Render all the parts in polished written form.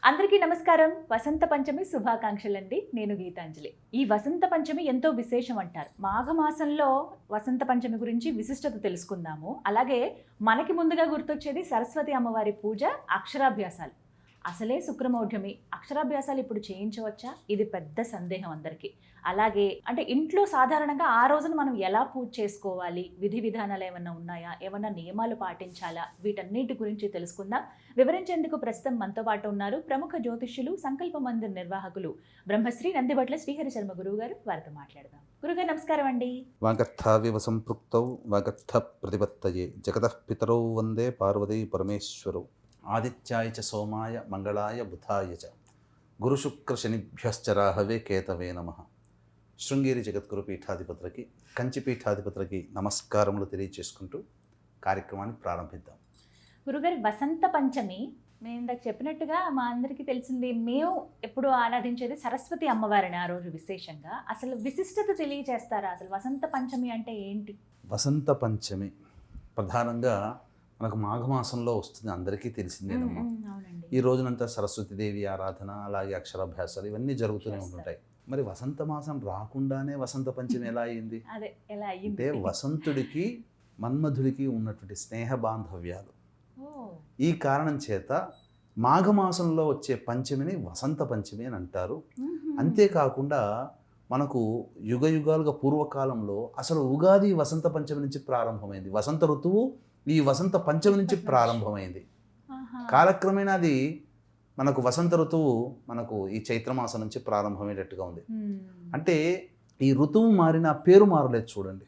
అందరికీ నమస్కారం. వసంత పంచమి శుభాకాంక్షలండి. నేను గీతాంజలి. ఈ వసంత పంచమి ఎంతో విశేషం అంటారు. మాఘమాసంలో వసంత పంచమి గురించి విశిష్టత తెలుసుకుందాము. అలాగే మనకి ముందుగా గుర్తొచ్చేది సరస్వతి అమ్మవారి పూజ, అక్షరాభ్యాసాలు. అసలే శుక్రమౌఢ్యమి, అక్షరాభ్యాసాలు ఇప్పుడు చేయించవచ్చా? ఇది పెద్ద సందేహం అందరికీ. అలాగే అంటే ఇంట్లో సాధారణంగా ఆ రోజున మనం ఎలా పూజ చేసుకోవాలి, విధి విధానాలు ఏమన్నా ఉన్నాయా, ఏమన్నా నియమాలు పాటించాలా, వీటన్నిటి గురించి తెలుసుకుందాం. వివరించేందుకు ప్రస్తుతం మనతో పాటు ఉన్నారు ప్రముఖ జ్యోతిష్యులు, సంకల్ప మందిర్ నిర్వాహకులు బ్రహ్మశ్రీ నందిబట్ల శ్రీహరి శర్మ గురువు గారు. వారితో మాట్లాడదాం. గురుగారు నమస్కారం అండి. వాగర్థావివ సంపృక్తౌ వాగర్థ ప్రతిపత్తయే జగతః పితరౌ వందే పార్వతీ పరమేశ్వరౌ ఆదిత్యాయ చ సోమాయ మంగళాయ బుధాయ చ గురుశుక్ర శనిభ్యశ్చ రాహవే కేతవే నమః. శృంగేరి జగద్గురు పీఠాధిపతులకి, కంచి పీఠాధిపతులకి నమస్కారములు తెలియచేసుకుంటూ కార్యక్రమాన్ని ప్రారంభిద్దాం. గురుగారు, వసంత పంచమి నేను ఇందాక చెప్పినట్టుగా మా అందరికీ తెలిసింది. మేము ఎప్పుడు ఆరాధించేది సరస్వతి అమ్మవారిని ఆ రోజు విశేషంగా. అసలు విశిష్టత తెలియజేస్తారా? అసలు వసంత పంచమి అంటే ఏంటి? వసంత పంచమి ప్రధానంగా మనకు మాఘమాసంలో వస్తుంది, అందరికీ తెలిసిందేనమ్మా. అవునండి. ఈ రోజునంతా సరస్వతీదేవి ఆరాధన, అలాగే అక్షరాభ్యాసాలు ఇవన్నీ జరుగుతూనే ఉంటుంటాయి. మరి వసంత మాసం రాకుండానే వసంత పంచమి ఎలా అయింది? అదే ఎలా అయ్యింది? అంటే వసంతుడికి మన్మధుడికి ఉన్నటువంటి స్నేహ బాంధవ్యాలు, ఈ కారణం చేత మాఘమాసంలో వచ్చే పంచమిని వసంత పంచమి అని అంటారు. అంతేకాకుండా మనకు యుగ యుగాలుగా పూర్వకాలంలో అసలు ఉగాది వసంత పంచమి నుంచి ప్రారంభమైంది. వసంత ఋతువు ఈ వసంత పంచమి నుంచి ప్రారంభమైంది. కాలక్రమేణా అది మనకు వసంత ఋతువు మనకు ఈ చైత్రమాసం నుంచి ప్రారంభమయ్యేటట్టుగా ఉంది. అంటే ఈ ఋతువు మారిన పేరు మారలేదు చూడండి,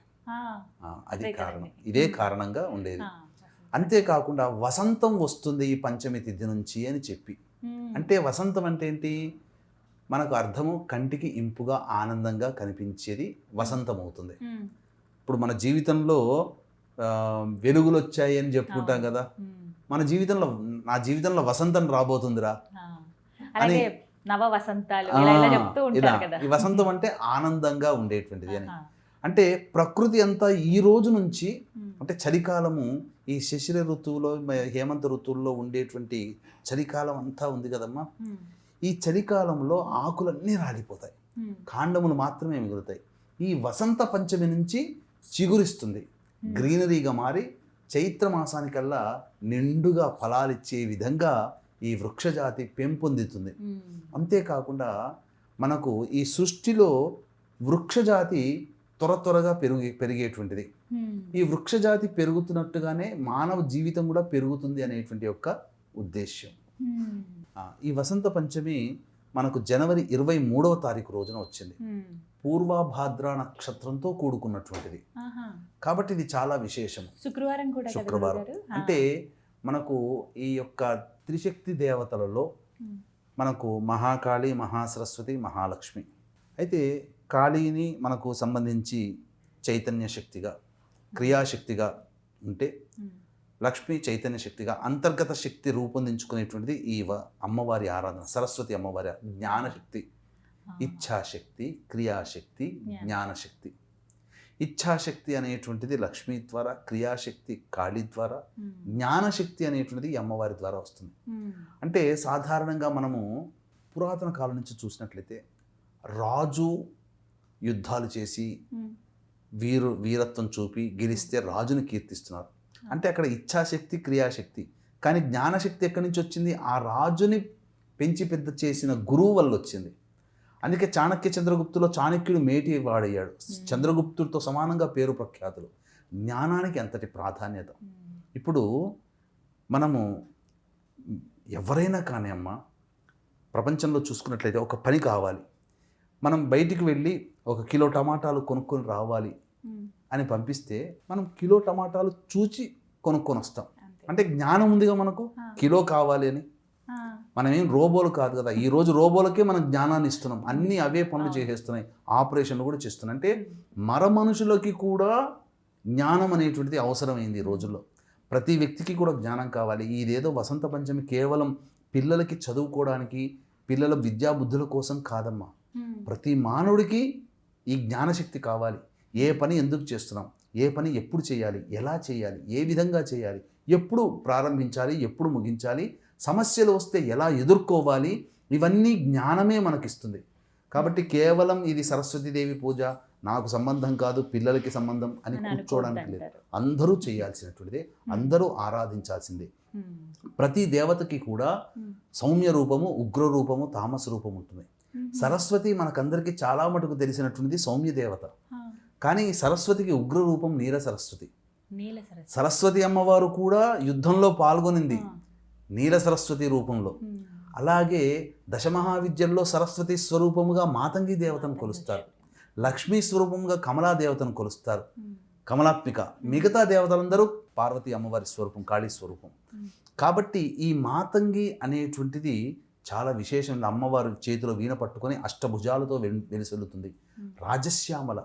అది కారణం. ఇదే కారణంగా ఉండేది. అంతేకాకుండా వసంతం వస్తుంది ఈ పంచమి తిథి నుంచి అని చెప్పి, అంటే వసంతం అంటే ఏంటి? మనకు అర్థము కంటికి ఇంపుగా ఆనందంగా కనిపించేది వసంతం అవుతుంది. ఇప్పుడు మన జీవితంలో వెలుగులు వచ్చాయి అని చెప్పుకుంటాం కదా, మన జీవితంలో నా జీవితంలో వసంతం రాబోతుందిరా అని, నవ వసంతాలు ఈ వసంతం అంటే ఆనందంగా ఉండేటువంటిది అని. అంటే ప్రకృతి అంతా ఈ రోజు నుంచి, అంటే చలికాలము ఈ శిశిర ఋతువులో, హేమంత ఋతువుల్లో ఉండేటువంటి చలికాలం అంతా ఉంది కదమ్మా. ఈ చలికాలంలో ఆకులన్నీ రాలిపోతాయి, కాండములు మాత్రమే మిగులుతాయి. ఈ వసంత పంచమి నుంచి చిగురిస్తుంది, గ్రీనరీగా మారి చైత్ర మాసానికల్లా నిండుగా ఫలాలిచ్చే విధంగా ఈ వృక్షజాతి పెంపొందుతుంది. అంతేకాకుండా మనకు ఈ సృష్టిలో వృక్షజాతి త్వరగా పెరిగేటువంటిది. ఈ వృక్షజాతి పెరుగుతున్నట్టుగానే మానవ జీవితం కూడా పెరుగుతుంది అనేటువంటి యొక్క ఉద్దేశ్యం. ఈ వసంత పంచమి మనకు జనవరి 23వ తారీఖు రోజున వచ్చింది. పూర్వభాద్ర నక్షత్రంతో కూడుకున్నటువంటిది కాబట్టి ఇది చాలా విశేషం. శుక్రవారం అంటే మనకు ఈ యొక్క త్రిశక్తి దేవతలలో మనకు మహాకాళి, మహాసరస్వతి, మహాలక్ష్మి. అయితే కాళీని మనకు సంబంధించి చైతన్య శక్తిగా, క్రియాశక్తిగా ఉంటే, లక్ష్మి చైతన్య శక్తిగా అంతర్గత శక్తి రూపొందించుకునేటువంటిది ఈ అమ్మవారి ఆరాధన. సరస్వతి అమ్మవారి జ్ఞానశక్తి, ఇచ్ఛాశక్తి, క్రియాశక్తి, జ్ఞానశక్తి. ఇచ్ఛాశక్తి అనేటువంటిది లక్ష్మి ద్వారా, క్రియాశక్తి కాళీ ద్వారా, జ్ఞానశక్తి అనేటువంటిది ఈ అమ్మవారి ద్వారా వస్తుంది. అంటే సాధారణంగా మనము పురాతన కాలం నుంచి చూసినట్లయితే రాజు యుద్ధాలు చేసి వీరత్వం చూపి గెలిస్తే రాజుని కీర్తిస్తున్నారు. అంటే అక్కడ ఇచ్ఛాశక్తి, క్రియాశక్తి. కానీ జ్ఞానశక్తి ఎక్కడి నుంచి వచ్చింది? ఆ రాజుని పెంచి పెద్ద చేసిన గురువు వల్ల వచ్చింది. అందుకే చాణక్య చంద్రగుప్తులో చాణక్యుడు మేటి వాడయ్యాడు. చంద్రగుప్తుడితో సమానంగా పేరు ప్రఖ్యాతులు. జ్ఞానానికి అంతటి ప్రాధాన్యత. ఇప్పుడు మనము ఎవరైనా కానీ అమ్మ, ప్రపంచంలో చూసుకున్నట్లయితే ఒక పని కావాలి, మనం బయటికి వెళ్ళి 1 కిలో టమాటాలు కొనుక్కొని రావాలి అని పంపిస్తే మనం కిలో టమాటాలు చూచి కొనుక్కొని వస్తాం. అంటే జ్ఞానం ఉందిగా మనకు, కిలో కావాలి అని. మనం ఏం రోబోలు కాదు కదా. ఈరోజు రోబోలకే మనం జ్ఞానాన్ని ఇస్తున్నాం, అన్నీ అవే పనులు చేసేస్తున్నాయి, ఆపరేషన్లు కూడా చేస్తున్నాయి. అంటే మనుషులకి కూడా జ్ఞానం అనేటువంటిది అవసరమైంది ఈ రోజుల్లో. ప్రతి వ్యక్తికి కూడా జ్ఞానం కావాలి. ఇదేదో వసంత పంచమి కేవలం పిల్లలకి చదువుకోవడానికి, పిల్లల విద్యాబుద్ధుల కోసం కాదమ్మా. ప్రతి మానవుడికి ఈ జ్ఞానశక్తి కావాలి. ఏ పని ఎందుకు చేస్తున్నాం, ఏ పని ఎప్పుడు చేయాలి, ఎలా చేయాలి, ఏ విధంగా చేయాలి, ఎప్పుడు ప్రారంభించాలి, ఎప్పుడు ముగించాలి సమస్యలు వస్తే ఎలా ఎదుర్కోవాలి, ఇవన్నీ జ్ఞానమే మనకిస్తుంది. కాబట్టి కేవలం ఇది సరస్వతీదేవి పూజ, నాకు సంబంధం కాదు, పిల్లలకి సంబంధం అని కూర్చోవడానికి లేదు. అందరూ చేయాల్సినటువంటిదే, అందరూ ఆరాధించాల్సిందే. ప్రతి దేవతకి కూడా సౌమ్య రూపము, ఉగ్ర రూపము, తామస రూపం ఉంటుంది. సరస్వతి మనకందరికీ చాలా మటుకు తెలిసినటువంటిది సౌమ్య దేవత. కానీ సరస్వతికి ఉగ్ర రూపం నీల సరస్వతి. సరస్వతి అమ్మవారు కూడా యుద్ధంలో పాల్గొనింది నీల సరస్వతి రూపంలో. అలాగే దశమహావిద్యల్లో సరస్వతి స్వరూపముగా మాతంగి దేవతను కొలుస్తారు, లక్ష్మీ స్వరూపంగా కమలా దేవతను కొలుస్తారు, కమలాత్మిక. మిగతా దేవతలందరూ పార్వతీ అమ్మవారి స్వరూపం, కాళీ స్వరూపం. కాబట్టి ఈ మాతంగి అనేటువంటిది చాలా విశేషం. అమ్మవారి చేతిలో వీణ పట్టుకొని అష్టభుజాలతో వెలిసెల్లుతుంది, రాజశ్యామల.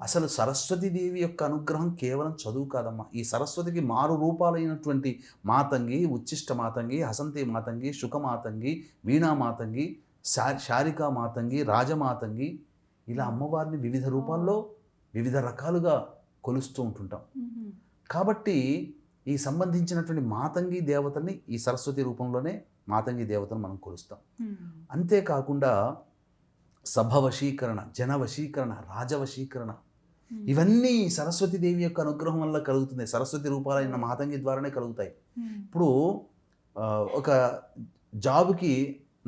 అసలు సరస్వతీదేవి యొక్క అనుగ్రహం కేవలం చదువు కాదమ్మా. ఈ సరస్వతికి మారు రూపాలైనటువంటి మాతంగి, ఉచ్చిష్ట మాతంగి, హసంతి మాతంగి, శుకమాతంగి, వీణా మాతంగి, శారికా మాతంగి, రాజమాతంగి, ఇలా అమ్మవారిని వివిధ రూపాల్లో వివిధ రకాలుగా కొలుస్తూ ఉంటుంటాం. కాబట్టి ఈ సంబంధించినటువంటి మాతంగి దేవతల్ని ఈ సరస్వతి రూపంలోనే మాతంగి దేవతను మనం కొలుస్తాం. అంతేకాకుండా సభ వశీకరణ, జన వశీకరణ, రాజవశీకరణ, ఇవన్నీ సరస్వతీదేవి యొక్క అనుగ్రహం వల్ల కలుగుతుంది. సరస్వతి రూపాలైన మాతంగి ద్వారానే కలుగుతాయి. ఇప్పుడు ఒక జాబ్కి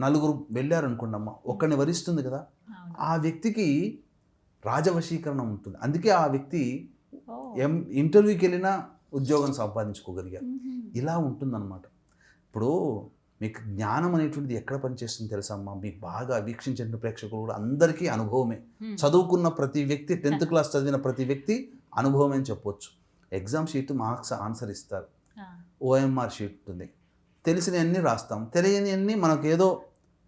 నలుగురు వెళ్ళారనుకోండమ్మా, ఒక్కడిని వరిస్తుంది కదా, ఆ వ్యక్తికి రాజవశీకరణ ఉంటుంది. అందుకే ఆ వ్యక్తి ఇంటర్వ్యూకి వెళ్ళినా ఉద్యోగం సంపాదించుకోగలిగారు. ఇలా ఉంటుందన్నమాట. ఇప్పుడు మీకు జ్ఞానం అనేటువంటిది ఎక్కడ పనిచేస్తుంది తెలుసమ్మా? మీకు బాగా వీక్షించిన ప్రేక్షకులు కూడా అందరికీ అనుభవమే. చదువుకున్న ప్రతి వ్యక్తి, 10th క్లాస్ చదివిన ప్రతి వ్యక్తి అనుభవమే అని చెప్పొచ్చు. ఎగ్జామ్ షీట్ మార్క్స్ ఆన్సర్ ఇస్తారు, OMR షీట్ ఉంటుంది, తెలిసినవన్నీ రాస్తాం, తెలియనివన్నీ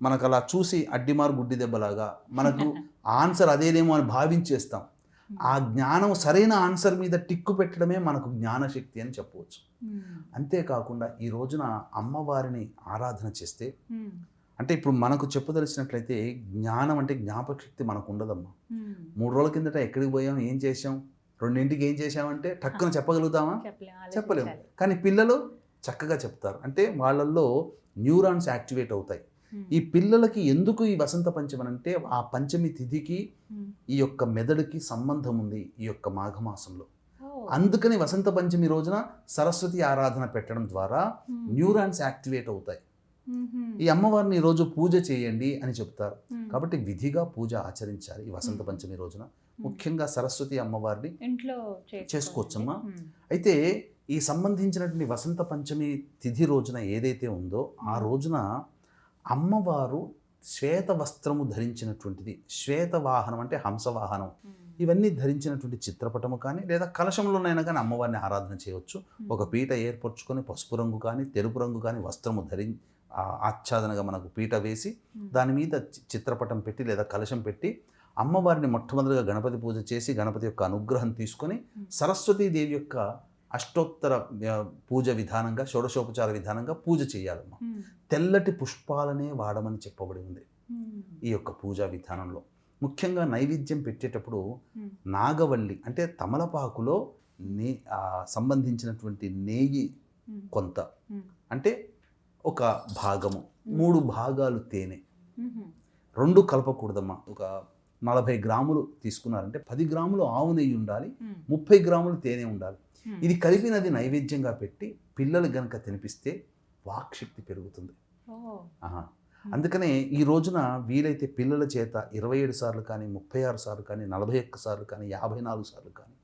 మనకు అలా చూసి అడ్డిమారు గుడ్డి దెబ్బలాగా మనకు ఆన్సర్ అదేనేమో అని భావించేస్తాం. ఆ జ్ఞానం సరైన ఆన్సర్ మీద టిక్కు పెట్టడమే మనకు జ్ఞానశక్తి అని చెప్పవచ్చు. అంతేకాకుండా ఈ రోజున అమ్మవారిని ఆరాధన చేస్తే, అంటే ఇప్పుడు మనకు చెప్పదలిసినట్లయితే జ్ఞానం అంటే జ్ఞాపక శక్తి మనకు ఉండదమ్మా. 3 రోజుల కిందట ఎక్కడికి పోయాం, ఏం చేసాం, 2ంటికి ఏం చేసామంటే టక్కున చెప్పగలుగుతామా? చెప్పలేము. కానీ పిల్లలు చక్కగా చెప్తారు. అంటే వాళ్ళల్లో న్యూరాన్స్ యాక్టివేట్ అవుతాయి. ఈ పిల్లలకి ఎందుకు ఈ వసంత పంచమి అంటే, ఆ పంచమి తిథికి ఈ యొక్క మెదడుకి సంబంధం ఉంది ఈ యొక్క మాఘమాసంలో. అందుకని వసంత పంచమి రోజున సరస్వతి ఆరాధన పెట్టడం ద్వారా న్యూరాన్స్ యాక్టివేట్ అవుతాయి. ఈ అమ్మవారిని ఈరోజు పూజ చేయండి అని చెప్తారు. కాబట్టి విధిగా పూజ ఆచరించాలి ఈ వసంత పంచమి రోజున. ముఖ్యంగా సరస్వతి అమ్మవారిని ఇంట్లో చేసుకోవచ్చమ్మా. అయితే ఈ సంబంధించినటువంటి వసంత పంచమి తిథి రోజున ఏదైతే ఉందో, ఆ రోజున అమ్మవారు శ్వేత వస్త్రము ధరించినటువంటిది, శ్వేత వాహనం అంటే హంసవాహనం, ఇవన్నీ ధరించినటువంటి చిత్రపటము కానీ లేదా కలశంలోనైనా కానీ అమ్మవారిని ఆరాధన చేయవచ్చు. ఒక పీట ఏర్పరచుకొని పసుపు రంగు కానీ తెలుపు రంగు కానీ వస్త్రము ఆచ్ఛాదనగా మనకు పీట వేసి దాని మీద చిత్రపటం పెట్టి లేదా కలశం పెట్టి అమ్మవారిని మొట్టమొదటిగా గణపతి పూజ చేసి గణపతి యొక్క అనుగ్రహం తీసుకొని సరస్వతీదేవి యొక్క అష్టోత్తర పూజ విధానంగా, షోడశోపచార విధానంగా పూజ చేయాలమ్మా. తెల్లటి పుష్పాలనే వాడమని చెప్పబడి ఉంది ఈ యొక్క పూజా విధానంలో. ముఖ్యంగా నైవేద్యం పెట్టేటప్పుడు నాగవల్లి అంటే తమలపాకులో సంబంధించినటువంటి నెయ్యి కొంత, అంటే ఒక భాగము, 3 భాగాలు తేనె, 2 కలపకూడదమ్మా. ఒక 40 గ్రాములు తీసుకున్నారంటే 10 గ్రాములు ఆవు నెయ్యి ఉండాలి, 30 గ్రాములు తేనె ఉండాలి. ఇది కలిపినది నైవేద్యంగా పెట్టి పిల్లలు గనక తినిపిస్తే వాక్శక్తి పెరుగుతుంది. అందుకనే ఈ రోజున వీలైతే పిల్లల చేత 27 సార్లు కానీ, 36 సార్లు కానీ, 41 సార్లు కానీ, 54 సార్లు కానీ,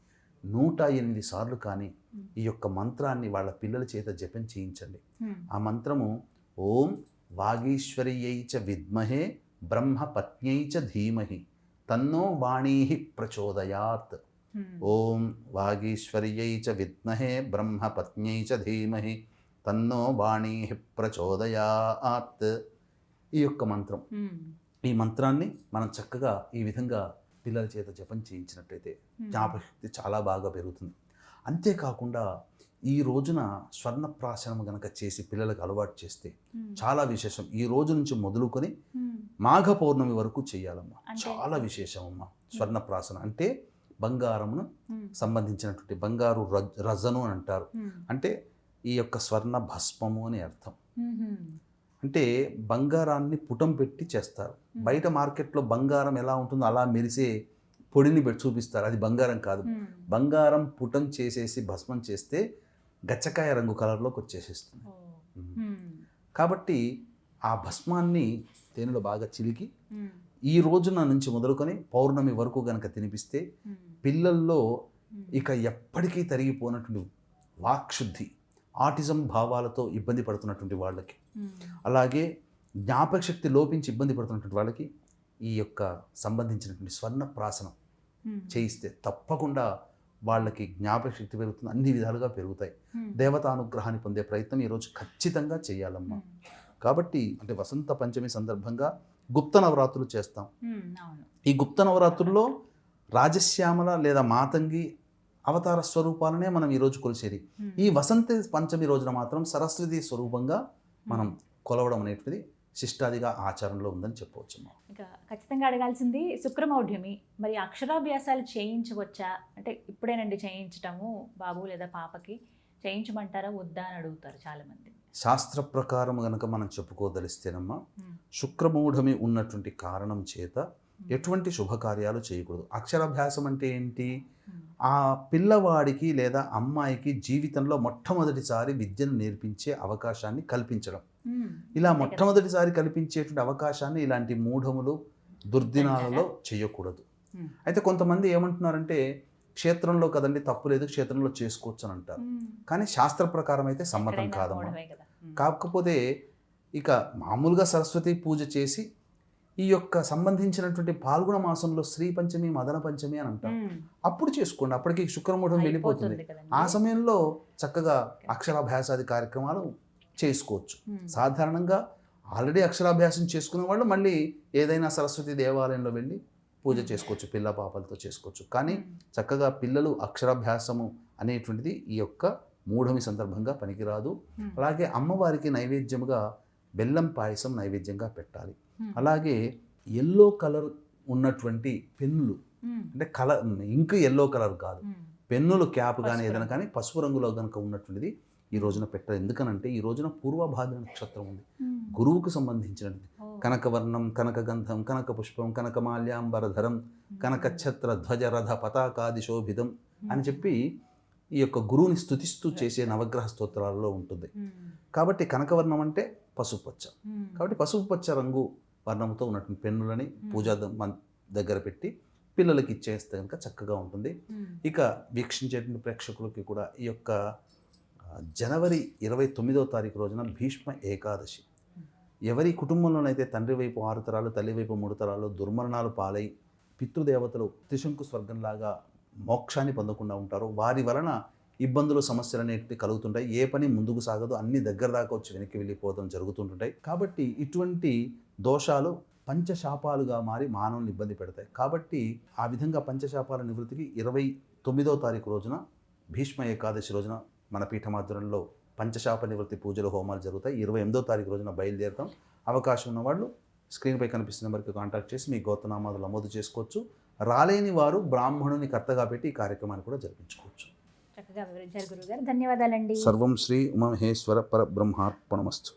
108 సార్లు కానీ ఈ యొక్క మంత్రాన్ని వాళ్ళ పిల్లల చేత జపం చేయించండి. ఆ మంత్రము ఓం వాగీశ్వర్యై చ విద్మహే బ్రహ్మపత్న్యై చ ధీమహి తన్నో వాణీ ప్రచోదయాత్. ఓం వాగీశ్వర్యై చ విద్మహే బ్రహ్మపత్న్యై చ ధీమహి తన్నో వాణీ ప్రచోదయాత్. ఈ యొక్క మంత్రం, ఈ మంత్రాన్ని మనం చక్కగా ఈ విధంగా పిల్లల చేత జపం చేయించినట్టయితే జ్ఞాపకశక్తి చాలా బాగా పెరుగుతుంది. అంతేకాకుండా ఈ రోజున స్వర్ణప్రాశనం గనక చేసి పిల్లలకు అలవాటు చేస్తే చాలా విశేషం. ఈ రోజు నుంచి మొదలుకొని మాఘ పౌర్ణమి వరకు చేయాలమ్మా. చాలా విశేషం అమ్మా. స్వర్ణప్రాశనం అంటే బంగారమును సంబంధించినటువంటి బంగారు రజను అని అంటారు. అంటే ఈ యొక్క స్వర్ణ భస్మము అని అర్థం. అంటే బంగారాన్ని పుటం పెట్టి చేస్తారు. బయట మార్కెట్లో బంగారం ఎలా ఉంటుందో అలా మెరిసే పొడిని పెట్టి చూపిస్తారు, అది బంగారం కాదు. బంగారం పుటం చేసేసి భస్మం చేస్తే గచ్చకాయ రంగు కలర్లోకి వచ్చేసేస్తుంది. కాబట్టి ఆ భస్మాన్ని తేనెలో బాగా చిలికి ఈ రోజున నుంచి మొదలుకొని పౌర్ణమి వరకు గనక తినిపిస్తే పిల్లల్లో ఇక ఎప్పటికీ తరిగిపోయినటువంటి వాక్శుద్ధి, ఆటిజం భావాలతో ఇబ్బంది పడుతున్నటువంటి వాళ్ళకి, అలాగే జ్ఞాపకశక్తి లోపించి ఇబ్బంది పడుతున్నటువంటి వాళ్ళకి ఈ యొక్క సంబంధించినటువంటి స్వర్ణప్రాసనం చేయిస్తే తప్పకుండా వాళ్ళకి జ్ఞాపకశక్తి పెరుగుతుంది, అన్ని విధాలుగా పెరుగుతాయి. దేవతానుగ్రహాన్ని పొందే ప్రయత్నం ఈరోజు ఖచ్చితంగా చేయాలమ్మా. కాబట్టి అంటే వసంత పంచమి సందర్భంగా గుప్త నవరాత్రులు చేస్తాం. ఈ గుప్త నవరాత్రుల్లో రాజశ్యామల లేదా మాతంగి అవతార స్వరూపాలనే మనం ఈరోజు కొలిసేది. ఈ వసంత పంచమి రోజున మాత్రం సరస్వతి స్వరూపంగా మనం కొలవడం అనేటువంటిది శిష్టాదిగా ఆచారంలో ఉందని చెప్పవచ్చు. ఇంకా ఖచ్చితంగా అడగాల్సింది శుక్రమౌఢ్యమి, మరి అక్షరాభ్యాసాలు చేయించవచ్చా? అంటే ఇప్పుడేనండి చేయించటము బాబు లేదా పాపకి, చేయించమంటారా వద్దా అని అడుగుతారు చాలామంది. శాస్త్ర ప్రకారం గనక మనం చెప్పుకోదలిస్తేనమ్మా, శుక్రమూఢమి ఉన్నటువంటి కారణం చేత ఎటువంటి శుభకార్యాలు చేయకూడదు. అక్షరాభ్యాసం అంటే ఏంటి? ఆ పిల్లవాడికి లేదా అమ్మాయికి జీవితంలో మొట్టమొదటిసారి విద్యను నేర్పించే అవకాశాన్ని కల్పించడం. ఇలా మొట్టమొదటిసారి కల్పించేటువంటి అవకాశాన్ని ఇలాంటి మూఢములు దుర్దినాలలో చేయకూడదు. అయితే కొంతమంది ఏమంటున్నారంటే క్షేత్రంలో కదండి తప్పులేదు, క్షేత్రంలో చేసుకోవచ్చు అని అంటారు. కానీ శాస్త్ర ప్రకారం అయితే సమ్మతం కాదమ్మా. కాకపోతే ఇక మామూలుగా సరస్వతి పూజ చేసి ఈ యొక్క సంబంధించినటువంటి పాల్గొన మాసంలో శ్రీ పంచమి మదన పంచమి అని అంటాం, అప్పుడు చేసుకోండి. అప్పటికి శుక్రమూఢం వెళ్ళిపోతుంది. ఆ సమయంలో చక్కగా అక్షరాభ్యాసాది కార్యక్రమాలు చేసుకోవచ్చు. సాధారణంగా ఆల్రెడీ అక్షరాభ్యాసం చేసుకునే వాళ్ళు మళ్ళీ ఏదైనా సరస్వతి దేవాలయంలో వెళ్ళి పూజ చేసుకోవచ్చు, పిల్ల పాపలతో చేసుకోవచ్చు. కానీ చక్కగా పిల్లలు అక్షరాభ్యాసము అనేటువంటిది ఈ యొక్క మూఢమి సందర్భంగా పనికిరాదు. అలాగే అమ్మవారికి నైవేద్యముగా బెల్లం పాయసం నైవేద్యంగా పెట్టాలి. అలాగే ఎల్లో కలర్ ఉన్నటువంటి పెన్నులు, అంటే కలర్ ఇంక్ ఎల్లో కలర్ కాదు, పెన్నులు క్యాప్ కానీ ఏదైనా కానీ పసుపు రంగులో కనుక ఉన్నటువంటిది ఈ రోజున పెట్టాలి. ఎందుకనంటే ఈ రోజున పూర్వభాద్ర నక్షత్రం ఉంది, గురువుకు సంబంధించినది. కనకవర్ణం కనకగంధం కనక పుష్పం కనకమాల్యాంబరధరం కనకఛత్ర ధ్వజ రథ పతాకాది శోభితం అని చెప్పి ఈ యొక్క గురువుని స్తుతిస్తూ చేసే నవగ్రహ స్తోత్రాలలో ఉంటుంది. కాబట్టి కనకవర్ణం అంటే పసుపు పచ్చ, కాబట్టి పసుపు పచ్చ రంగు వర్ణంతో ఉన్నటువంటి పెన్నులని పూజా దగ్గర పెట్టి పిల్లలకి ఇచ్చేస్తే కనుక చక్కగా ఉంటుంది. ఇక వీక్షించేటువంటి ప్రేక్షకులకి కూడా ఈ యొక్క జనవరి 29వ తారీఖు రోజున భీష్మ ఏకాదశి. ఎవరి కుటుంబంలోనైతే తండ్రి వైపు 6 తరాలు తల్లి వైపు 3 తరాలు దుర్మరణాలు పాలై పితృదేవతలు త్రిశంకు స్వర్గంలాగా మోక్షాన్ని పొందకుండా ఉంటారో వారి వలన ఇబ్బందులు సమస్యలు అనేటివి కలుగుతుంటాయి. ఏ పని ముందుకు సాగదు, అన్ని దగ్గర దాకా వచ్చి వెనక్కి వెళ్ళిపోవడం జరుగుతుంటాయి. కాబట్టి ఇటువంటి దోషాలు పంచశాపాలుగా మారి మానవుని ఇబ్బంది పెడతాయి. కాబట్టి ఆ విధంగా పంచశాపాల నివృత్తికి 29వ తారీఖు రోజున భీష్మ ఏకాదశి రోజున మన పీఠమాధ్వర్యంలో పంచశాప నివృత్తి పూజలు హోమాలు జరుగుతాయి. 28వ తారీఖు రోజున బయలుదేరుతాం. అవకాశం ఉన్నవాళ్ళు స్క్రీన్పై కనిపిస్తున్న నెంబర్కి కాంటాక్ట్ చేసి మీ గోత్రనామాలు నమోదు చేసుకోవచ్చు. రాలేని వారు బ్రాహ్మణుని కర్తగా పెట్టి ఈ కార్యక్రమాన్ని కూడా జరిపించుకోవచ్చు. చక్కగా వివరించారు గురుగారు, ధన్యవాదాలండి. సర్వం శ్రీ ఉమామహేశ్వర పరబ్రహ్మార్పణమస్తు.